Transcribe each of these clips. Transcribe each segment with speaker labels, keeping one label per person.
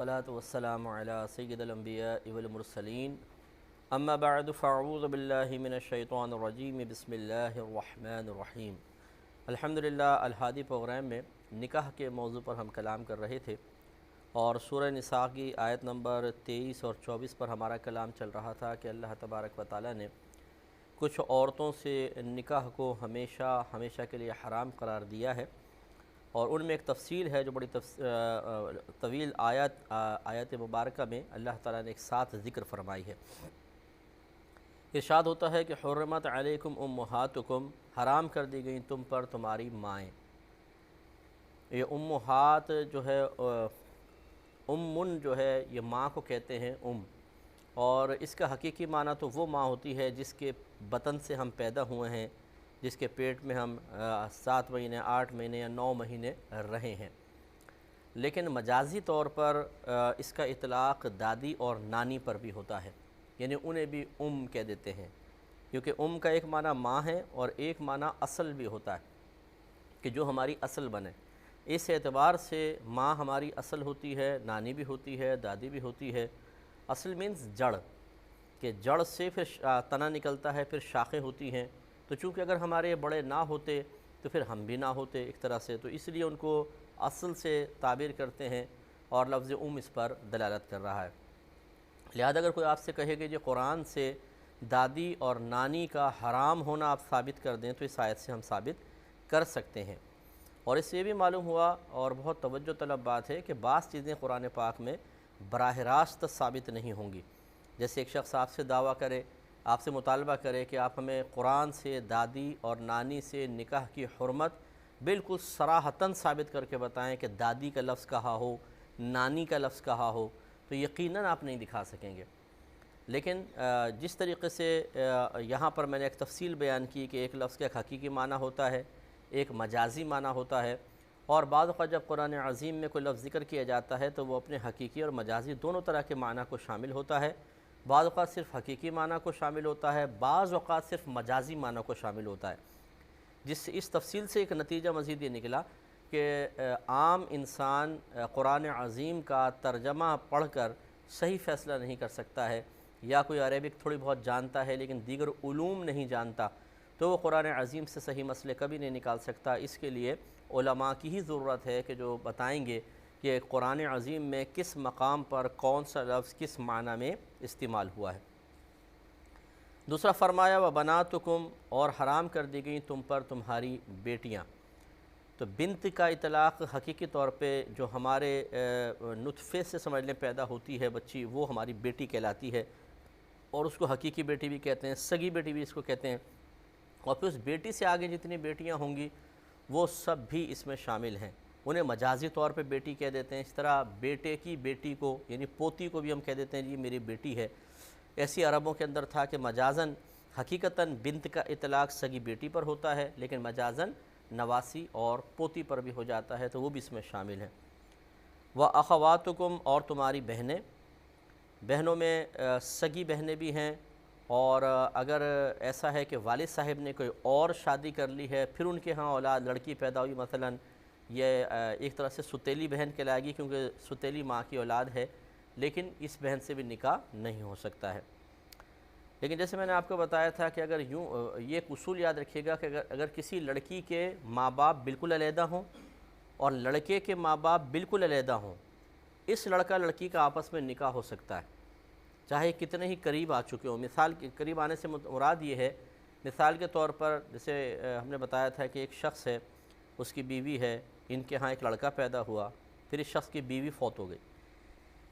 Speaker 1: والصلاة والسلام على سید الانبیاء والمرسلین اما بعد فاعوذ باللہ من الشیطان الرجیم بسم اللہ الرحمن الرحیم۔ الحمدللہ الہادی پروگرام میں نکاح کے موضوع پر ہم کلام کر رہے تھے اور سورہ نساء کی آیت نمبر 23 اور 24 پر ہمارا کلام چل رہا تھا کہ اللہ تبارک و تعالی نے کچھ عورتوں سے نکاح کو ہمیشہ کے لیے حرام قرار دیا ہے، اور ان میں ایک تفصیل ہے جو بڑی طویل آیت مبارکہ میں اللہ تعالیٰ نے ایک ساتھ ذکر فرمائی ہے۔ ارشاد ہوتا ہے کہ حرمت علیکم امہاتکم، حرام کر دی گئیں تم پر تمہاری مائیں۔ یہ امہات جو ہے امن جو ہے یہ ماں کو کہتے ہیں اور اس کا حقیقی معنی تو وہ ماں ہوتی ہے جس کے بطن سے ہم پیدا ہوئے ہیں، جس کے پیٹ میں ہم 7 مہینے 8 مہینے یا 9 مہینے رہے ہیں۔ لیکن مجازی طور پر اس کا اطلاق دادی اور نانی پر بھی ہوتا ہے، یعنی انہیں بھی کہہ دیتے ہیں، کیونکہ کا ایک معنی ماں ہے اور ایک معنی اصل بھی ہوتا ہے کہ جو ہماری اصل بنے۔ اس اعتبار سے ماں ہماری اصل ہوتی ہے، نانی بھی ہوتی ہے، دادی بھی ہوتی ہے۔ اصل مینز جڑ، کہ جڑ سے پھر تنا نکلتا ہے، پھر شاخیں ہوتی ہیں، تو چونکہ اگر ہمارے بڑے نہ ہوتے تو پھر ہم بھی نہ ہوتے ایک طرح سے، تو اس لیے ان کو اصل سے تعبیر کرتے ہیں اور لفظ اس پر دلالت کر رہا ہے۔ لہذا اگر کوئی آپ سے کہے کہ جو قرآن سے دادی اور نانی کا حرام ہونا آپ ثابت کر دیں تو اس آیت سے ہم ثابت کر سکتے ہیں۔ اور اس سے یہ بھی معلوم ہوا، اور بہت توجہ طلب بات ہے، کہ بعض چیزیں قرآن پاک میں براہ راست ثابت نہیں ہوں گی۔ جیسے ایک شخص آپ سے دعویٰ کرے، آپ سے مطالبہ کرے کہ آپ ہمیں قرآن سے دادی اور نانی سے نکاح کی حرمت بالکل صراحتاً ثابت کر کے بتائیں کہ دادی کا لفظ کہا ہو، نانی کا لفظ کہا ہو، تو یقیناً آپ نہیں دکھا سکیں گے۔ لیکن جس طریقے سے یہاں پر میں نے ایک تفصیل بیان کی کہ ایک لفظ کا ایک حقیقی معنی ہوتا ہے، ایک مجازی معنی ہوتا ہے، اور بعض اوقات جب قرآن عظیم میں کوئی لفظ ذکر کیا جاتا ہے تو وہ اپنے حقیقی اور مجازی دونوں طرح کے معنی کو شامل ہوتا ہے۔ بعض اوقات صرف حقیقی معنی کو شامل ہوتا ہے، بعض اوقات صرف مجازی معنی کو شامل ہوتا ہے، جس سے اس تفصیل سے ایک نتیجہ مزید یہ نکلا کہ عام انسان قرآن عظیم کا ترجمہ پڑھ کر صحیح فیصلہ نہیں کر سکتا ہے، یا کوئی عربک تھوڑی بہت جانتا ہے لیکن دیگر علوم نہیں جانتا، تو وہ قرآن عظیم سے صحیح مسئلے کبھی نہیں نکال سکتا۔ اس کے لیے علماء کی ہی ضرورت ہے کہ جو بتائیں گے کہ قرآن عظیم میں کس مقام پر کون سا لفظ کس معنی میں استعمال ہوا ہے۔ دوسرا فرمایا وَبَنَاتُكُمْ، اور حرام کر دی گئیں تم پر تمہاری بیٹیاں۔ تو بنت کا اطلاق حقیقی طور پہ جو ہمارے نطفے سے سمجھ لیں پیدا ہوتی ہے بچی، وہ ہماری بیٹی کہلاتی ہے، اور اس کو حقیقی بیٹی بھی کہتے ہیں، سگی بیٹی بھی اس کو کہتے ہیں، اور پھر اس بیٹی سے آگے جتنی بیٹیاں ہوں گی وہ سب بھی اس میں شامل ہیں۔ انہیں مجازی طور پہ بیٹی کہہ دیتے ہیں، اس طرح بیٹے کی بیٹی کو یعنی پوتی کو بھی ہم کہہ دیتے ہیں جی میری بیٹی ہے۔ ایسی عربوں کے اندر تھا کہ مجازاً حقیقتاً بنت کا اطلاق سگی بیٹی پر ہوتا ہے، لیکن مجازاً نواسی اور پوتی پر بھی ہو جاتا ہے، تو وہ بھی اس میں شامل ہیں۔ وَأَخَوَاتُكُمْ، اور تمہاری بہنیں، بہنوں میں سگی بہنیں بھی ہیں، اور اگر ایسا ہے کہ والد صاحب نے کوئی اور شادی کر لی ہے پھر ان کے ہاں اولاد لڑکی پیدا ہوئی، مثلاً یہ ایک طرح سے ستیلی بہن کہلائے گی کیونکہ ستیلی ماں کی اولاد ہے، لیکن اس بہن سے بھی نکاح نہیں ہو سکتا ہے۔ لیکن جیسے میں نے آپ کو بتایا تھا کہ اگر یہ ایک اصول یاد رکھیے گا کہ اگر کسی لڑکی کے ماں باپ بالکل علیحدہ ہوں اور لڑکے کے ماں باپ بالکل علیحدہ ہوں، اس لڑکا لڑکی کا آپس میں نکاح ہو سکتا ہے، چاہے کتنے ہی قریب آ چکے ہوں۔ مثال کے قریب آنے سے مراد یہ ہے، مثال کے طور پر جیسے ہم نے بتایا تھا کہ ایک شخص ہے، اس کی بیوی ہے، ان کے ہاں ایک لڑکا پیدا ہوا، پھر اس شخص کی بیوی فوت ہو گئی۔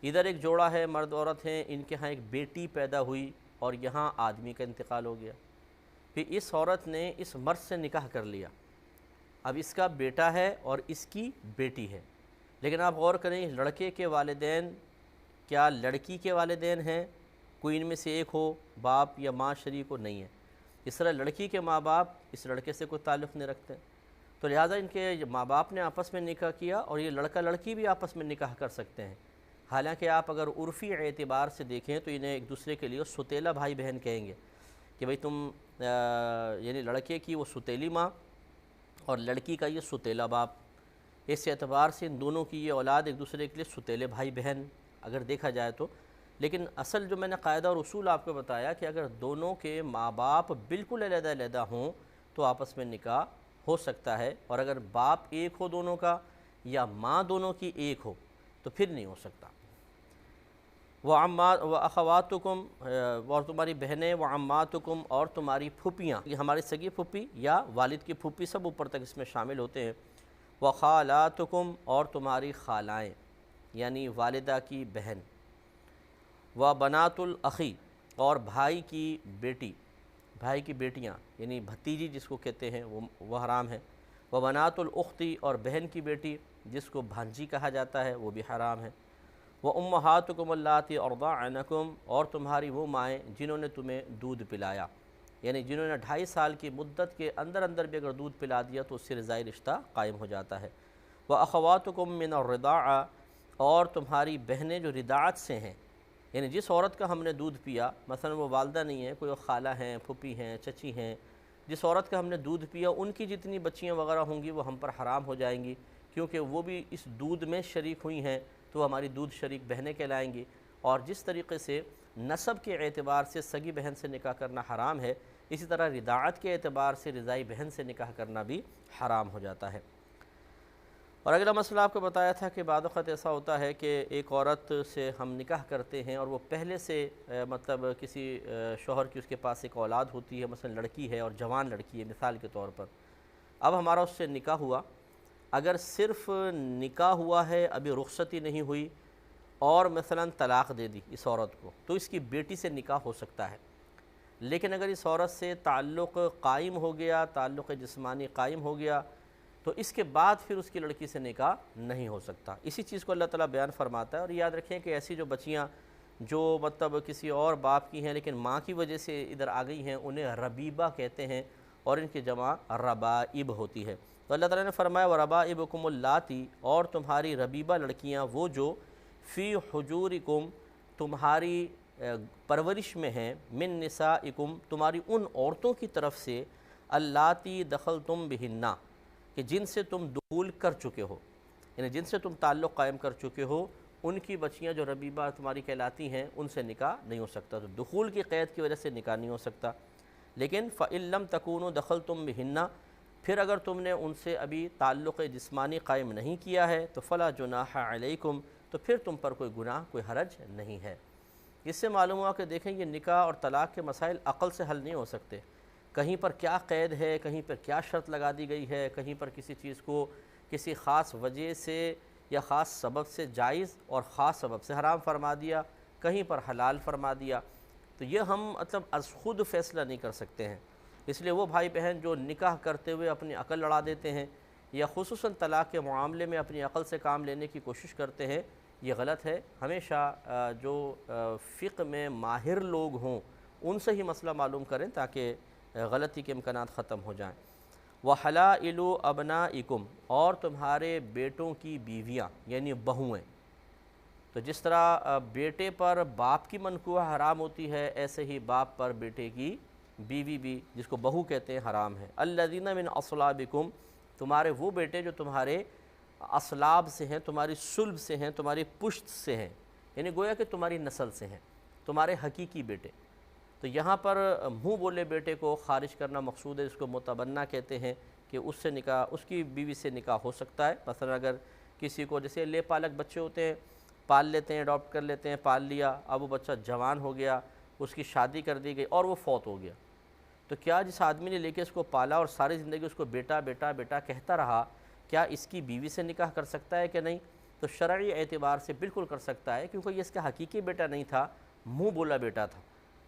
Speaker 1: ادھر ایک جوڑا ہے، مرد عورت ہیں، ان کے ہاں ایک بیٹی پیدا ہوئی اور یہاں آدمی کا انتقال ہو گیا، پھر اس عورت نے اس مرد سے نکاح کر لیا، اب اس کا بیٹا ہے اور اس کی بیٹی ہے، لیکن آپ غور کریں لڑکے کے والدین کیا لڑکی کے والدین ہیں؟ کوئی ان میں سے ایک ہو، باپ یا ماں شریک ہو، نہیں ہے۔ اس طرح لڑکی کے ماں باپ اس لڑکے سے کوئی تعلق نہیں رکھتے، تو لہٰذا ان کے ماں باپ نے آپس میں نکاح کیا، اور یہ لڑکا لڑکی بھی آپس میں نکاح کر سکتے ہیں۔ حالانکہ آپ اگر عرفی اعتبار سے دیکھیں تو انہیں ایک دوسرے کے لیے ستیلا بھائی بہن کہیں گے کہ بھئی تم یعنی لڑکے کی وہ ستیلی ماں اور لڑکی کا یہ ستیلا باپ، اس اعتبار سے ان دونوں کی یہ اولاد ایک دوسرے کے لیے ستیلے بھائی بہن اگر دیکھا جائے تو، لیکن اصل جو میں نے قاعدہ اور اصول آپ کو بتایا کہ اگر دونوں کے ماں باپ بالکل علیحدہ علیحدہ ہوں تو آپس میں نکاح ہو سکتا ہے، اور اگر باپ ایک ہو دونوں کا یا ماں دونوں کی ایک ہو تو پھر نہیں ہو سکتا۔ وَأَخَوَاتُكُمْ اور تمہاری بہنیں، وَعَمَّاتُكُمْ اور تمہاری پھوپھیاں، یہ ہماری سگی پھوپھی یا والد کی پھوپھی سب اوپر تک اس میں شامل ہوتے ہیں۔ وَخَالَاتُكُمْ اور تمہاری خالائیں یعنی والدہ کی بہن۔ وَبَنَاتُ الْأَخِ اور بھائی کی بیٹی، بھائی کی بیٹیاں یعنی بھتیجی جس کو کہتے ہیں وہ حرام ہے۔ وَبَنَاتُ الْأُخْتِ اور بہن کی بیٹی جس کو بھانجی کہا جاتا ہے وہ بھی حرام ہے۔ وَأُمَّهَاتُكُمُ اللَّاتِي أَرْضَعْنَكُمْ اور تمہاری وہ مائیں جنہوں نے تمہیں دودھ پلایا، یعنی جنہوں نے 2.5 سال کی مدت کے اندر اندر بھی اگر دودھ پلا دیا تو اس سے رضاعی رشتہ قائم ہو جاتا ہے۔ وَأَخَوَاتُكُمْ مِنَ الرِّضَاعَةِ اور تمہاری بہنیں جو رضاعت سے ہیں، یعنی جس عورت کا ہم نے دودھ پیا، مثلا وہ والدہ نہیں ہے، کوئی خالہ ہیں، پھوپھی ہیں، چچی ہیں، جس عورت کا ہم نے دودھ پیا ان کی جتنی بچیاں وغیرہ ہوں گی وہ ہم پر حرام ہو جائیں گی، کیونکہ وہ بھی اس دودھ میں شریک ہوئی ہیں تو ہماری دودھ شریک بہنیں کہلائیں گی۔ اور جس طریقے سے نسب کے اعتبار سے سگی بہن سے نکاح کرنا حرام ہے، اسی طرح رضاعت کے اعتبار سے رضائی بہن سے نکاح کرنا بھی حرام ہو جاتا ہے۔ اور اگلا مسئلہ آپ کو بتایا تھا کہ بعض وقت ایسا ہوتا ہے کہ ایک عورت سے ہم نکاح کرتے ہیں اور وہ پہلے سے مطلب کسی شوہر کی اس کے پاس ایک اولاد ہوتی ہے، مثلا لڑکی ہے اور جوان لڑکی ہے مثال کے طور پر، اب ہمارا اس سے نکاح ہوا، اگر صرف نکاح ہوا ہے ابھی رخصتی نہیں ہوئی اور مثلا طلاق دے دی اس عورت کو تو اس کی بیٹی سے نکاح ہو سکتا ہے، لیکن اگر اس عورت سے تعلق قائم ہو گیا، تعلق جسمانی قائم ہو گیا تو اس کے بعد پھر اس کی لڑکی سے نکاح نہیں ہو سکتا۔ اسی چیز کو اللہ تعالیٰ بیان فرماتا ہے۔ اور یاد رکھیں کہ ایسی جو بچیاں جو مطلب کسی اور باپ کی ہیں لیکن ماں کی وجہ سے ادھر آ گئی ہیں انہیں ربیبہ کہتے ہیں، اور ان کی جمع ربائب ہوتی ہے۔ تو اللہ تعالیٰ نے فرمایا وَرَبَائِبُكُمُ اللَّاتِي اور تمہاری ربیبہ لڑکیاں وہ جو فی حجورکم تمہاری پرورش میں ہیں، من نسائکم تمہاری ان عورتوں کی طرف سے، اللاتی دخلتم بہن کہ جن سے تم دخول کر چکے ہو، یعنی جن سے تم تعلق قائم کر چکے ہو، ان کی بچیاں جو ربیبہ تمہاری کہلاتی ہیں ان سے نکاح نہیں ہو سکتا۔ تو دخول کی قید کی وجہ سے نکاح نہیں ہو سکتا، لیکن فَإِن لَمْ تَكُونُوا دَخَلْتُمْ بِهِنَّ پھر اگر تم نے ان سے ابھی تعلق جسمانی قائم نہیں کیا ہے تو فَلَا جُنَاحَ عَلَيْكُمْ تو پھر تم پر کوئی گناہ کوئی حرج نہیں ہے۔ اس سے معلوم ہوا کہ دیکھیں یہ نکاح اور طلاق کے مسائل عقل سے حل نہیں ہو سکتے، کہیں پر کیا قید ہے، کہیں پر کیا شرط لگا دی گئی ہے، کہیں پر کسی چیز کو کسی خاص وجہ سے یا خاص سبب سے جائز اور خاص سبب سے حرام فرما دیا، کہیں پر حلال فرما دیا، تو یہ ہم مطلب از خود فیصلہ نہیں کر سکتے ہیں۔ اس لیے وہ بھائی بہن جو نکاح کرتے ہوئے اپنی عقل لڑا دیتے ہیں یا خصوصاً طلاق کے معاملے میں اپنی عقل سے کام لینے کی کوشش کرتے ہیں، یہ غلط ہے۔ ہمیشہ جو فقہ میں ماہر لوگ ہوں ان سے ہی مسئلہ معلوم کریں تاکہ غلطی کے امکانات ختم ہو جائیں۔ وَحَلَائِلُ أَبْنَائِكُمْ اور تمہارے بیٹوں کی بیویاں یعنی بہویں، تو جس طرح بیٹے پر باپ کی منکوحہ حرام ہوتی ہے ایسے ہی باپ پر بیٹے کی بیوی بھی جس کو بہو کہتے ہیں حرام ہے۔ الَّذِينَ مِنْ أَصْلَابِكُمْ تمہارے وہ بیٹے جو تمہارے اصلاب سے ہیں، تمہاری صلب سے ہیں، تمہاری پشت سے ہیں، یعنی گویا کہ تمہاری نسل سے ہیں، تمہارے حقیقی بیٹے۔ تو یہاں پر منہ بولے بیٹے کو خارج کرنا مقصود ہے، اس کو متبنہ کہتے ہیں کہ اس سے نکاح اس کی بیوی سے نکاح ہو سکتا ہے۔ مثلا اگر کسی کو جیسے لے پالک بچے ہوتے ہیں، پال لیتے ہیں، اڈاپٹ کر لیتے ہیں، پال لیا، اب وہ بچہ جوان ہو گیا، اس کی شادی کر دی گئی اور وہ فوت ہو گیا، تو کیا جس آدمی نے لے کے اس کو پالا اور ساری زندگی اس کو بیٹا بیٹا بیٹا کہتا رہا، کیا اس کی بیوی سے نکاح کر سکتا ہے کہ نہیں؟ تو شرعی اعتبار سے بالکل کر سکتا ہے، کیونکہ یہ اس کا حقیقی بیٹا نہیں تھا، منہ بولا بیٹا تھا۔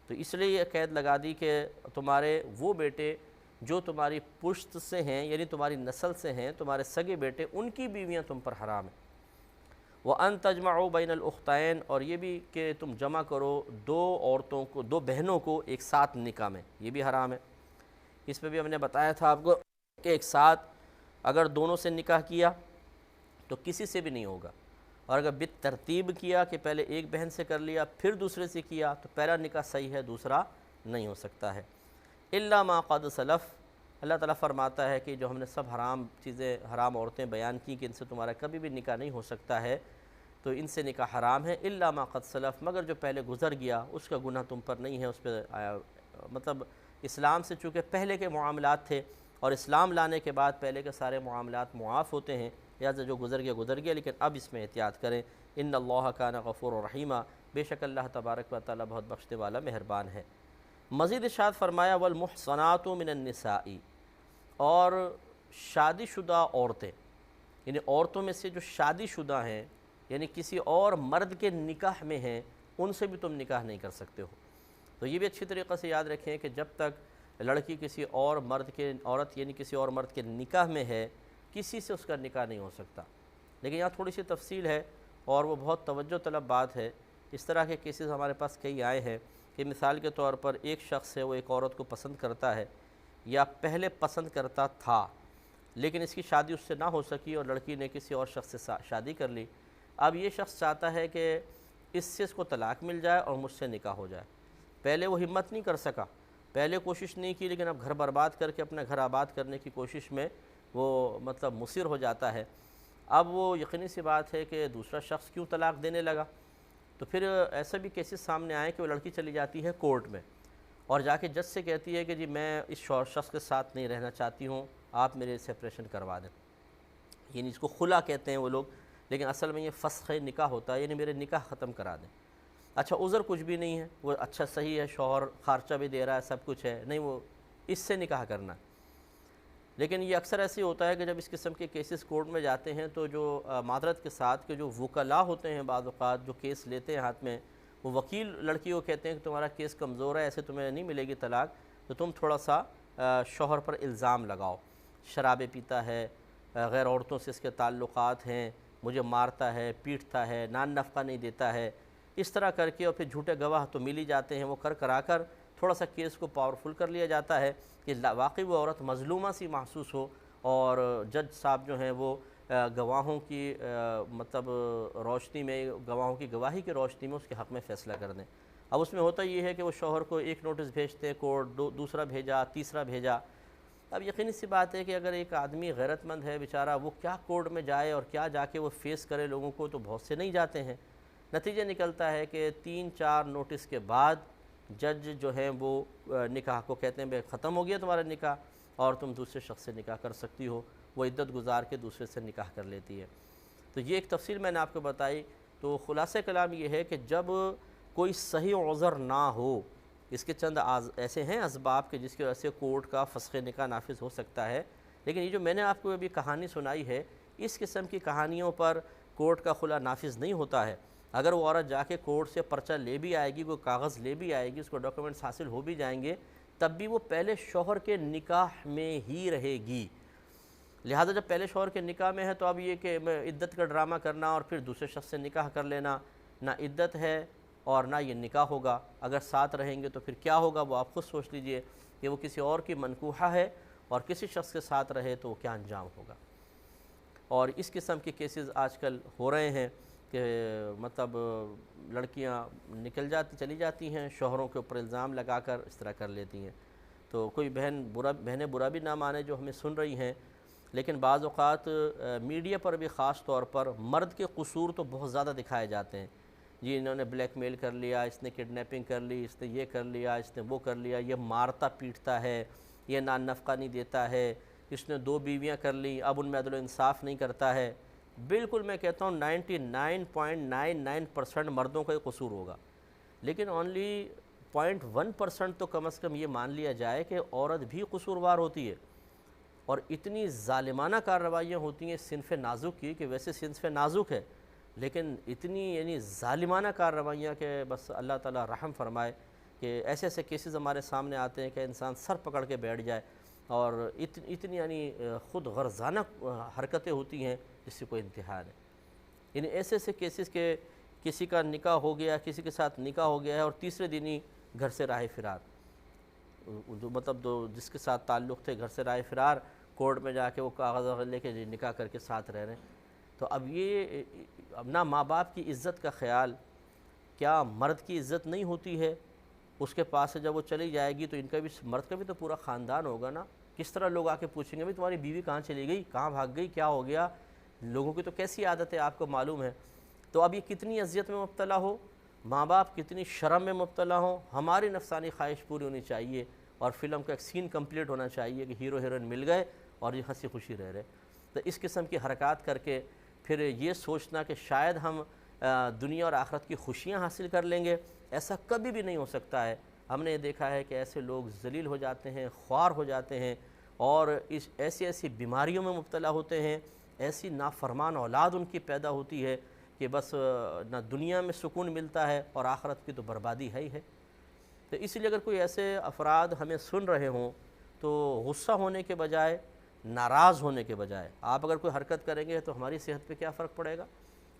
Speaker 1: تو اس لیے یہ قید لگا دی کہ تمہارے وہ بیٹے جو تمہاری پشت سے ہیں یعنی تمہاری نسل سے ہیں، تمہارے سگے بیٹے، ان کی بیویاں تم پر حرام ہیں۔ وَأَن تَجْمَعُوا بَيْنَ الْأُخْتَيْنِ اور یہ بھی کہ تم جمع کرو دو عورتوں کو، دو بہنوں کو ایک ساتھ نکاح میں، یہ بھی حرام ہے۔ اس میں بھی ہم نے بتایا تھا آپ کو کہ ایک ساتھ اگر دونوں سے نکاح کیا تو کسی سے بھی نہیں ہوگا، اور اگر بالترتیب کیا کہ پہلے ایک بہن سے کر لیا پھر دوسرے سے کیا تو پہلا نکاح صحیح ہے، دوسرا نہیں ہو سکتا ہے۔ إِلَّا مَا قَدْ سَلَف اللہ تعالیٰ فرماتا ہے کہ جو ہم نے سب حرام چیزیں، حرام عورتیں بیان کی کہ ان سے تمہارا کبھی بھی نکاح نہیں ہو سکتا ہے، تو ان سے نکاح حرام ہے، الا ما قد سلف، مگر جو پہلے گزر گیا اس کا گناہ تم پر نہیں ہے، اس پہ مطلب اسلام سے چونکہ پہلے کے معاملات تھے اور اسلام لانے کے بعد پہلے کے سارے معاملات معاف ہوتے ہیں، لہٰذا جو گزر گیا، لیکن اب اس میں احتیاط کریں۔ ان اللہ کان غفور رحیمہ، بے شک اللہ تبارک و تعالیٰ بہت بخشنے والا مہربان ہے۔ مزید ارشاد فرمایا والمحصنات من النساء، اور شادی شدہ عورتیں، یعنی عورتوں میں سے جو شادی شدہ ہیں، یعنی کسی اور مرد کے نکاح میں ہیں، ان سے بھی تم نکاح نہیں کر سکتے ہو۔ تو یہ بھی اچھی طریقے سے یاد رکھیں کہ جب تک لڑکی کسی اور مرد کے، عورت یعنی کسی اور مرد کے نکاح میں ہے، کسی سے اس کا نکاح نہیں ہو سکتا۔ لیکن یہاں تھوڑی سی تفصیل ہے اور وہ بہت توجہ طلب بات ہے۔ اس طرح کے کیسز ہمارے پاس کئی آئے ہیں کہ مثال کے طور پر ایک شخص ہے، وہ ایک عورت کو پسند کرتا ہے یا پہلے پسند کرتا تھا، لیکن اس کی شادی اس سے نہ ہو سکی اور لڑکی نے کسی اور شخص سے شادی کر لی۔ اب یہ شخص چاہتا ہے کہ اس سے اس کو طلاق مل جائے اور مجھ سے نکاح ہو جائے۔ پہلے وہ ہمت نہیں کر سکا، پہلے کوشش نہیں کی، لیکن اب گھر برباد کر کے اپنا گھر آباد کرنے کی کوشش میں وہ مطلب مصر ہو جاتا ہے۔ اب وہ یقینی سی بات ہے کہ دوسرا شخص کیوں طلاق دینے لگا، تو پھر ایسے بھی کیسز سامنے آئے کہ وہ لڑکی چلی جاتی ہے کورٹ میں اور جا کے جج سے کہتی ہے کہ جی میں اس شخص کے ساتھ نہیں رہنا چاہتی ہوں، آپ میرے سیپریشن کروا دیں، یعنی اس کو خلا کہتے ہیں وہ لوگ، لیکن اصل میں یہ فسخ نکاح ہوتا ہے، یعنی میرے نکاح ختم کرا دیں۔ اچھا عذر کچھ بھی نہیں ہے، وہ اچھا صحیح ہے، شوہر خرچہ بھی دے رہا ہے، سب کچھ ہے، نہیں وہ اس سے نکاح کرنا ہے۔ لیکن یہ اکثر ایسے ہوتا ہے کہ جب اس قسم کے کیسز کورٹ میں جاتے ہیں تو جو معذرت کے ساتھ کہ جو وکلاء ہوتے ہیں بعض اوقات جو کیس لیتے ہیں ہاتھ میں، وہ وکیل لڑکی کو کہتے ہیں کہ تمہارا کیس کمزور ہے، ایسے تمہیں نہیں ملے گی طلاق، تو تم تھوڑا سا شوہر پر الزام لگاؤ، شرابیں پیتا ہے، غیر عورتوں سے اس کے تعلقات ہیں، مجھے مارتا ہے، پیٹتا ہے، نان نفقہ نہیں دیتا ہے، اس طرح کر کے، اور پھر جھوٹے گواہ تو مل ہی جاتے ہیں، وہ کرا کر تھوڑا سا کیس کو پاورفل کر لیا جاتا ہے کہ واقعی وہ عورت مظلومہ سی محسوس ہو، اور جج صاحب جو ہیں وہ گواہوں کی مطلب روشنی میں، گواہوں کی گواہی کی روشنی میں اس کے حق میں فیصلہ کر دیں۔ اب اس میں ہوتا یہ ہے کہ وہ شوہر کو ایک نوٹس بھیجتے ہیں کورٹ، دوسرا بھیجا، تیسرا بھیجا۔ اب یقینی سی بات ہے کہ اگر ایک آدمی غیرت مند ہے بیچارہ، وہ کیا کورٹ میں جائے اور کیا جا کے وہ فیس کرے لوگوں کو، تو بہت سے نہیں جاتے ہیں۔ نتیجہ نکلتا ہے کہ 3-4 نوٹس کے بعد جج جو ہیں وہ نکاح کو کہتے ہیں بے ختم ہو گیا تمہارا نکاح اور تم دوسرے شخص سے نکاح کر سکتی ہو، وہ عدت گزار کے دوسرے سے نکاح کر لیتی ہے۔ تو یہ ایک تفصیل میں نے آپ کو بتائی۔ تو خلاصہ کلام یہ ہے کہ جب کوئی صحیح عذر نہ ہو، اس کے چند ایسے ہیں اسباب کہ جس کی وجہ سے کورٹ کا فسخ نکاح نافذ ہو سکتا ہے، لیکن یہ جو میں نے آپ کو ابھی کہانی سنائی ہے، اس قسم کی کہانیوں پر کورٹ کا خلا نافذ نہیں ہوتا ہے۔ اگر وہ عورت جا کے کورٹ سے پرچہ لے بھی آئے گی، کوئی کاغذ لے بھی آئے گی، اس کو ڈاکیومنٹس حاصل ہو بھی جائیں گے، تب بھی وہ پہلے شوہر کے نکاح میں ہی رہے گی۔ لہٰذا جب پہلے شوہر کے نکاح میں ہے تو اب یہ کہ عدت کا ڈرامہ کرنا اور پھر دوسرے شخص سے نکاح کر لینا، نہ عدت ہے اور نہ یہ نکاح ہوگا۔ اگر ساتھ رہیں گے تو پھر کیا ہوگا وہ آپ خود سوچ لیجئے کہ وہ کسی اور کی منکوحہ ہے اور کسی شخص کے ساتھ رہے تو کیا انجام ہوگا۔ اور اس قسم کے کیسز آج کل ہو رہے ہیں کہ مطلب لڑکیاں چلی جاتی ہیں، شوہروں کے اوپر الزام لگا کر اس طرح کر لیتی ہیں۔ تو کوئی بہنیں برا بھی نہ مانے جو ہمیں سن رہی ہیں، لیکن بعض اوقات میڈیا پر بھی خاص طور پر مرد کے قصور تو بہت زیادہ دکھائے جاتے ہیں۔ جی انہوں نے بلیک میل کر لیا، اس نے کڈنیپنگ کر لی، اس نے یہ کر لیا، اس نے وہ کر لیا، یہ مارتا پیٹتا ہے، یہ نان نفقہ نہیں دیتا ہے، اس نے 2 بیویاں کر لی، اب ان میں عدل و انصاف نہیں کرتا ہے۔ بالکل میں کہتا ہوں 99.99% مردوں کا یہ قصور ہوگا، لیکن اونلی 0.1% تو کم از کم یہ مان لیا جائے کہ عورت بھی قصوروار ہوتی ہے، اور اتنی ظالمانہ کارروائیاں ہوتی ہیں صنف نازک کی کہ ویسے صنف نازک ہے، لیکن اتنی یعنی ظالمانہ کارروائیاں کہ بس اللہ تعالیٰ رحم فرمائے کہ ایسے ایسے کیسز ہمارے سامنے آتے ہیں کہ انسان سر پکڑ کے بیٹھ جائے، اور اتنی یعنی خود غرضانہ حرکتیں ہوتی ہیں جس سے کوئی انتہا نہیں۔ یعنی ایسے ایسے کیسز کہ کسی کا نکاح ہو گیا، کسی کے ساتھ نکاح ہو گیا ہے اور تیسرے دن ہی گھر سے راہ فرار، جس کے ساتھ تعلق تھے گھر سے راہ فرار، کورٹ میں جا کے وہ کاغذ لے کے نکاح کر کے ساتھ رہ رہے ہیں۔ تو اب یہ نہ ماں باپ کی عزت کا خیال، کیا مرد کی عزت نہیں ہوتی ہے اس کے پاس سے جب وہ چلی جائے گی تو ان کا بھی، مرد کا بھی تو پورا خاندان ہوگا نا، کس طرح لوگ آ کے پوچھیں گے بھائی تمہاری بیوی کہاں چلی گئی، کہاں بھاگ گئی، کیا ہو گیا؟ لوگوں کی تو کیسی عادت ہے آپ کو معلوم ہے۔ تو اب یہ کتنی اذیت میں مبتلا ہو، ماں باپ کتنی شرم میں مبتلا ہوں، ہماری نفسانی خواہش پوری ہونی چاہیے، اور فلم کا ایک سین کمپلیٹ ہونا چاہیے کہ ہیرو ہیروئن مل گئے اور یہ ہنسی خوشی رہ رہے۔ تو اس قسم کی حرکات کر کے پھر یہ سوچنا کہ شاید ہم دنیا اور آخرت کی خوشیاں حاصل کر لیں گے، ایسا کبھی بھی نہیں ہو سکتا ہے۔ ہم نے یہ دیکھا ہے کہ ایسے لوگ ذلیل ہو جاتے ہیں، خوار ہو جاتے ہیں، اور ایسی بیماریوں میں مبتلا ہوتے ہیں، ایسی نافرمان اولاد ان کی پیدا ہوتی ہے کہ بس نہ دنیا میں سکون ملتا ہے اور آخرت کی تو بربادی ہے ہی ہے۔ تو اس لیے اگر کوئی ایسے افراد ہمیں سن رہے ہوں تو غصہ ہونے کے بجائے، ناراض ہونے کے بجائے، آپ اگر کوئی حرکت کریں گے تو ہماری صحت پہ کیا فرق پڑے گا؟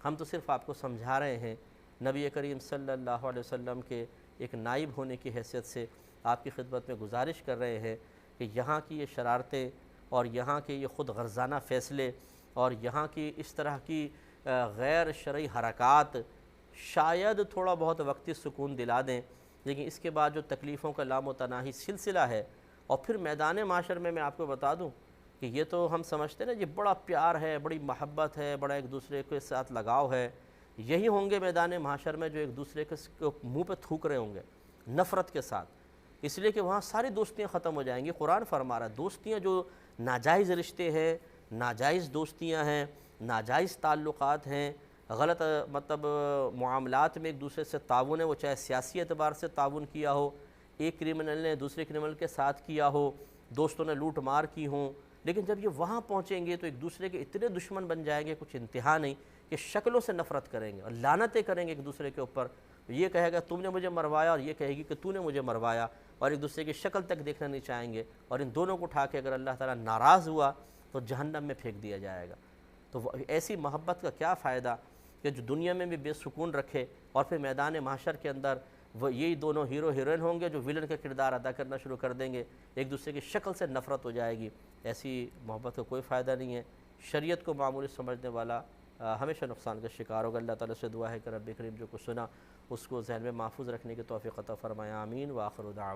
Speaker 1: ہم تو صرف آپ کو سمجھا رہے ہیں، نبی کریم صلی اللہ علیہ وسلم کے ایک نائب ہونے کی حیثیت سے آپ کی خدمت میں گزارش کر رہے ہیں کہ یہاں کی یہ شرارتیں اور یہاں کے یہ خود غرضانہ فیصلے اور یہاں کی اس طرح کی غیر شرعی حرکات شاید تھوڑا بہت وقتی سکون دلا دیں، لیکن اس کے بعد جو تکلیفوں کا لامتناہی سلسلہ ہے، اور پھر میدان معاشر میں آپ کو بتا دوں کہ یہ تو ہم سمجھتے ہیں نا، یہ بڑا پیار ہے، بڑی محبت ہے، بڑا ایک دوسرے کے ساتھ لگاؤ ہے، یہی ہوں گے میدان معاشر میں جو ایک دوسرے کے منہ پہ تھوک رہے ہوں گے نفرت کے ساتھ، اس لیے کہ وہاں ساری دوستیاں ختم ہو جائیں گی۔ قرآن فرما رہا ہے دوستیاں جو ناجائز رشتے ہیں، ناجائز دوستیاں ہیں، ناجائز تعلقات ہیں، غلط مطلب معاملات میں ایک دوسرے سے تعاون ہے، وہ چاہے سیاسی اعتبار سے تعاون کیا ہو، ایک کرمنل نے دوسرے کرمنل کے ساتھ کیا ہو، دوستوں نے لوٹ مار کی ہوں، لیکن جب یہ وہاں پہنچیں گے تو ایک دوسرے کے اتنے دشمن بن جائیں گے کچھ انتہا نہیں، کہ شکلوں سے نفرت کریں گے اور لعنتیں کریں گے ایک دوسرے کے اوپر۔ یہ کہے گا تم نے مجھے مروایا، اور یہ کہے گی کہ تو نے مجھے مروایا، اور ایک دوسرے کی شکل تک دیکھنا نہیں چاہیں گے، اور ان دونوں کو اٹھا کے اگر اللہ تعالیٰ ناراض ہوا تو جہنم میں پھینک دیا جائے گا۔ تو ایسی محبت کا کیا فائدہ کہ جو دنیا میں بھی بے سکون رکھے، اور پھر میدان محشر کے اندر وہ یہی دونوں ہیرو ہیروئن ہوں گے جو ویلن کا کردار ادا کرنا شروع کر دیں گے، ایک دوسرے کی شکل سے نفرت ہو جائے گی۔ ایسی محبت کا کوئی فائدہ نہیں ہے۔ شریعت کو معمولی سمجھنے والا ہمیشہ نقصان کا شکار ہوگا۔ اللہ تعالیٰ سے دعا ہے کہ رب کریم جو کچھ سنا اس کو ذہن میں محفوظ رکھنے کی توفیق عطا فرمائے، آمین۔ وآخر دعوانا